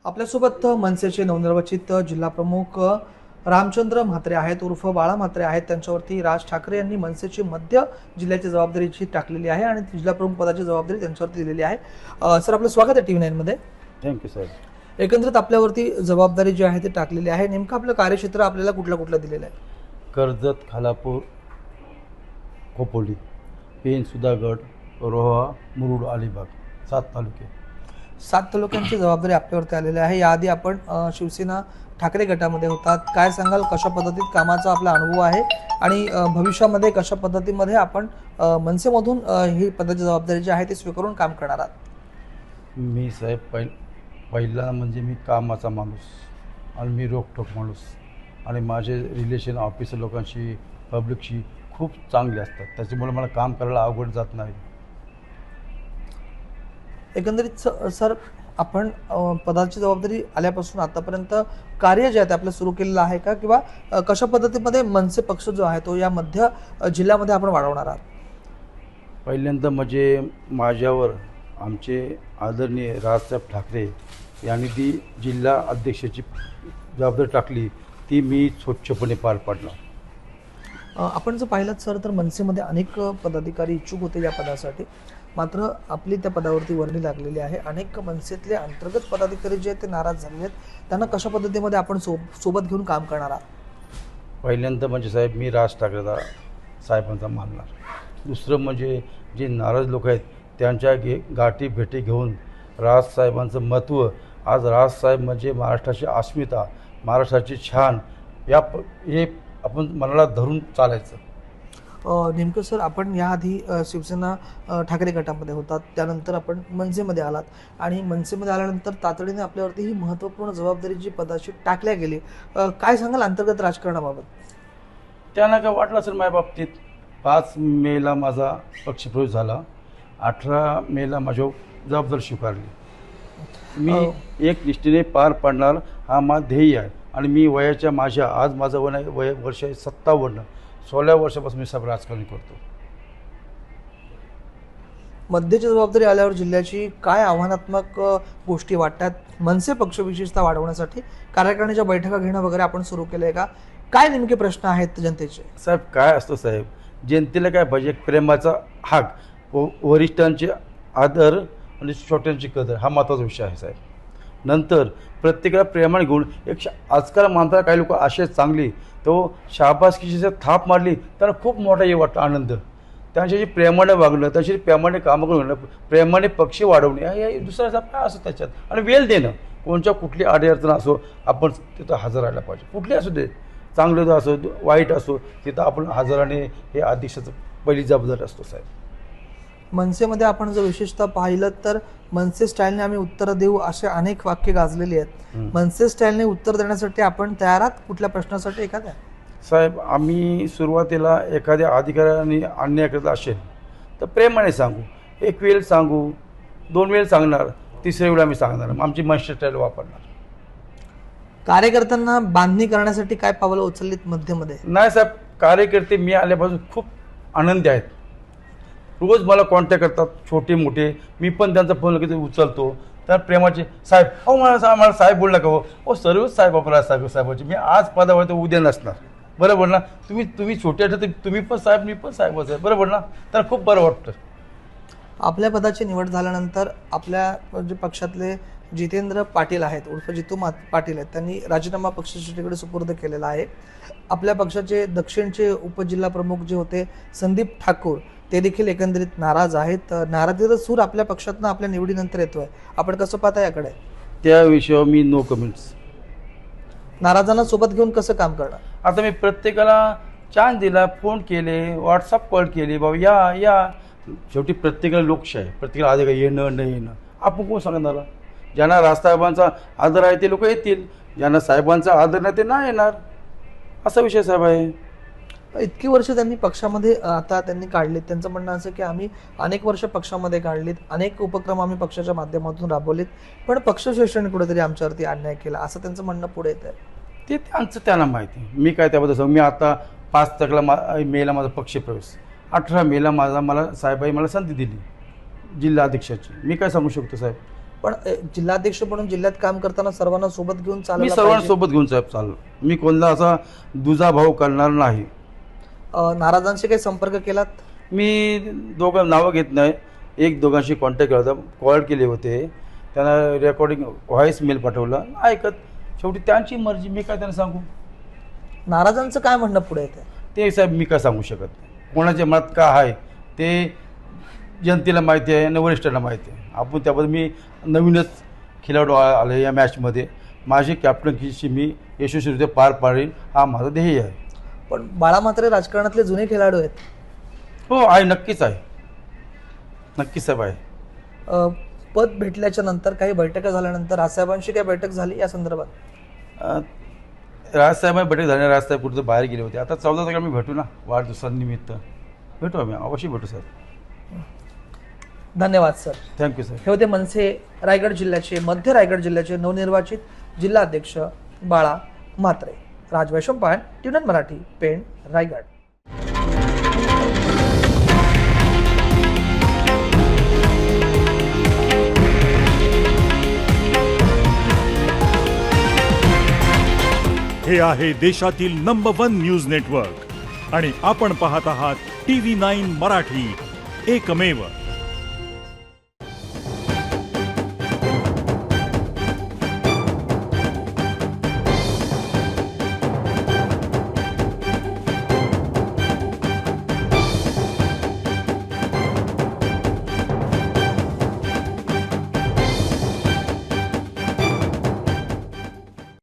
आपल्यासोबत मनसेचे नवनिर्वाचित जिल्हा प्रमुख रामचंद्र म्हात्रे आहेत उर्फ बाळा म्हात्रे आहेत। त्यांच्यावरती राज ठाकरे यांनी मनसेची मध्य जिल्ह्याची जबाबदारीची टाकलेली आहे आणि जिल्हा प्रमुख पदाची जबाबदारी त्यांच्यावरती दिलेली आहे। सर, आपलं स्वागत आहे TV9 मध्ये। Thank you sir. एकंदरीत आपल्यावरती जबाबदारी जी आहे ती टाकलेली आहे, नेमकं आपलं कार्यक्षेत्र आपल्याला कुठलं दिलेलं आहे? कर्जत, खालापूर, खोपोली, पेन, सुधागड, रोहा, मुरुड, अलिबाग 7 तालुके। 7 तालुक्यांची जबाबदारी आपल्यावरती आलेली आहे। याआधी आपण शिवसेना ठाकरे गटामध्ये होतात, काय सांगाल? कशा पद्धतीत कामाचा आपला अनुभव आहे आणि भविष्यामध्ये कशा पद्धतीमध्ये आपण मनसेमधून ही पदाची जबाबदारी जी आहे ती स्वीकारून काम करणार आहात? मी साहेब पहिला म्हणजे मी कामाचा माणूस आणि मी रोखठोक माणूस आणि माझे रिलेशन ऑफिसर लोकांशी, पब्लिकशी खूप चांगले असतात, त्याच्यामुळे मला काम करायला अवघड जात नाही। एकंदरीत सर, आपण पदाची जबाबदारी आल्यापासून आतापर्यंत कार्य जे आहे ते आपलं सुरू केलेलं आहे का, किंवा कशा पद्धतीमध्ये मनसे पक्ष जो आहे तो या मध्य जिल्ह्यामध्ये आपण वाढवणार आहात? पहिल्यांदा म्हणजे माझ्यावर आमचे आदरणीय राजसाहेब ठाकरे यांनी ती जिल्हा अध्यक्षाची जबाबदारी टाकली, ती मी स्वच्छपणे पार पाडला। आपण जर पाहिलं सर तर मनसेमध्ये अनेक पदाधिकारी इच्छुक होते या पदासाठी, मात्र आपली त्या पदावरती वर्णी लागलेली आहे। अनेक मनसेतले अंतर्गत पदाधिकारी जे आहेत ते नाराज झालेले आहेत, त्यांना कशा पद्धतीमध्ये आपण सोबत घेऊन काम करणार आहात? पहिल्यांदा म्हणजे साहेब मी राज ठाकरेचा साहेबांचा मानणार। दुसरं म्हणजे जे नाराज लोक आहेत त्यांच्या गाठी भेटी घेऊन राजसाहेबांचं महत्त्व, आज राजसाहेब म्हणजे महाराष्ट्राची अस्मिता, महाराष्ट्राची छान, हे आपण मनाला धरून चालायचं। नेमकं सर, आपण याआधी शिवसेना ठाकरे गटामध्ये होतात, त्यानंतर आपण मनसेमध्ये आलात आणि मनसेमध्ये आल्यानंतर तातडीने आपल्यावरती ही महत्त्वपूर्ण जबाबदारी जी पदाची टाकल्या गेली, काय सांगाल अंतर्गत राजकारणाबाबत? त्यांना काय वाटलं असेल माझ्या बाबतीत। 5 मेला माझा पक्षप्रवेश झाला, 18 मेला माझी जबाबदारी स्वीकारली। मी एक निष्ठेने पार पाडणार हा माझा ध्येय आहे आणि मी माझ्या आज माझं वय वर्ष आहे 57, 16 वर्षापासून मी सब राजकारण करतो। मध्यची जबाबदारी आल्यावर जिल्ह्याची काय आव्हानात्मक गोष्टी वाटतात? मनसे पक्ष विशेषतः वाढवण्यासाठी कार्यकारिणीच्या बैठका घेणं वगैरे आपण सुरू केलंय का? काय नेमके प्रश्न आहेत जनतेचे? साहेब काय असतं साहेब, जनतेला काय पाहिजे? प्रेमाचा हाक, वरिष्ठांचे आदर आणि छोट्यांची कदर, हा महत्त्वाचा विषय आहे साहेब। नंतर प्रत्येकाला प्रेमाने घेऊन आजकाल मानता काही लोक असे चांगली तो शाबासकीची थाप मारली त्यांना खूप मोठा हे वाटतं आनंद। त्यांच्याशी प्रेमाने वागणं, त्यांच्याशी प्रेमाने कामं करणं, प्रेमाने पक्षी वाढवणे, हे दुसरा काय असं त्याच्यात, आणि वेळ देणं। कोणत्या कुठली अडचण असो आपण तिथं हजर राहायला पाहिजे, कुठली असू दे, चांगलं असो वाईट असो, तिथं आपण हजराने हे अध्यक्षाचं पहिली जबाबदारी असतो साहेब। मनसेमध्ये आपण जर विशेषतः पाहिलं तर मनसे स्टाईलने आम्ही उत्तर देऊ असे अनेक वाक्य गाजलेली आहेत। मनसे स्टाईलने उत्तर देण्यासाठी आपण तयार आहात कुठल्या प्रश्नासाठी एखाद्या? साहेब, आम्ही सुरुवातीला एखाद्या अधिकाऱ्याने अन्याय करत असेल तर प्रेमाने सांगू, 1 वेळ सांगू, 2 वेळ सांगणार, 3ऱ्या वेळा आम्ही सांगणार, आमची मनसे स्टाईल वापरणार। कार्यकर्त्यांना बांधणी करण्यासाठी काय पावलं उचललीत मध्यमध्ये? नाही साहेब, कार्यकर्ते मी आल्यापासून खूप आनंदी आहेत, रोज मला कॉन्टॅक्ट करतात, छोटे मोठे, मी पण त्यांचा फोन लगेच उचलतो। तर प्रेमाचे साहेब, मला साहेब बोलला का? हो सर्व साहेब वापरा, साहेबाचे मी आज पदावर तर उद्या नसणार, बरोबर ना? तुम्ही छोटे तर तुम्ही पण साहेब, मी पण साहेबच आहे, बरोबर ना? तर खूप बरं वाटतं। आपल्या पदाची निवड झाल्यानंतर आपल्या जे पक्षातले जितेंद्र पाटील आहेत उर्फ जितू पाटील आहेत, त्यांनी राजीनामा पक्षश्रेष्ठीकडे सुपूर्द केलेला आहे। आपल्या पक्षाचे दक्षिणचे उपजिल्हा प्रमुख जे होते संदीप ठाकूर, ते देखील एकंदरीत नाराज आहेत। नाराजीचा सूर आपल्या पक्षातनं आपल्या निवडीनंतर येतोय, आपण कसं पाहता याकडे? त्या विषयावर मी नो कमेंट्स। नाराजांना सोबत घेऊन कसं काम करणार? आता मी प्रत्येकाला चान्स दिला, फोन केले, व्हॉट्सअप कॉल केले, बाबा या शेवटी प्रत्येकाला लोकशाही, प्रत्येकाला अधिकार येणं न येणं आपण कोण सांगणार? ज्यांना राजसाहेबांचा आदर आहे ते लोक येतील, ज्यांना साहेबांचा आदर नाही ते नाही येणार, असा विषय साहेब आहे। इतकी वर्ष त्यांनी पक्षामध्ये आता त्यांनी काढलीत, त्यांचं म्हणणं असं की आम्ही अनेक वर्ष पक्षामध्ये काढलीत, अनेक उपक्रम आम्ही पक्षाच्या माध्यमातून राबवलीत, पण पक्षश्रेष्ठींनी कुठेतरी आमच्यावरती अन्याय केला, असं त्यांचं म्हणणं पुढे येत आहे। ते त्यांना माहिती, मी काय त्याबद्दल सांगू? मी आता 5 मेला माझा पक्षप्रवेश, 18 मेला मला साहेबाई मला संधी दिली जिल्हा अध्यक्षाची, मी काय सांगू शकतो साहेब? पण जिल्हाध्यक्ष म्हणून जिल्ह्यात काम करताना सर्वांना सोबत घेऊन मी चाललं सर्वांना सोबत घेऊन साहेब चाललो. मी कोणाला असा दुजाभाव करणार नाही. नाराजांशी काही संपर्क केलात? मी दोघं नावं घेत नाही, एक दोघांशी कॉन्टॅक्ट केला होता, कॉल केले होते, त्यांना रेकॉर्डिंग व्हॉईस मेल पाठवलं, ऐकत. शेवटी त्यांची मर्जी, मी काय त्यांना सांगू. नाराजांचं काय म्हणणं पुढे येते ते साहेब मी काय सांगू शकत नाही. कोणाच्या मनात काय आहे ते जनतेला माहिती आहे आणि वरिष्ठांना माहिती आहे. आपण त्याबद्दल मी नवीनच खेळाडू आले या मॅचमध्ये, माझी कॅप्टनशी मी यशस्वीरित्या पार पाडेल हा माझा ध्येय आहे. पण बाळा म्हात्रे राजकारणातले जुने खेळाडू आहेत. हो आहे, नक्कीच आहे, नक्कीच साहेब आहे. पद भेटल्याच्या नंतर काही बैठका झाल्यानंतर राजसाहेबांशी काही बैठक झाली या संदर्भात? राजसाहेब बैठक झाली, राजसाहेब कुठं बाहेर गेले होते. आता 14 तारखेला मी भेटू ना, वाढदिवसानिमित्त भेटू आम्ही, अवश्य भेटू साहेब. धन्यवाद सर. Thank you sir. हे होते मनसे रायगड जिल्ह्याचे, मध्य रायगड जिल्ह्याचे नवनिर्वाचित जिल्हाध्यक्ष बाळा म्हात्रे. राजवैशम पायन, ट्युनन मराठी, पेण, रायगड. हे आहे देशातील नंबर 1 न्यूज नेटवर्क आणि आपण पाहत आहात TV9 मराठी, एकमेव.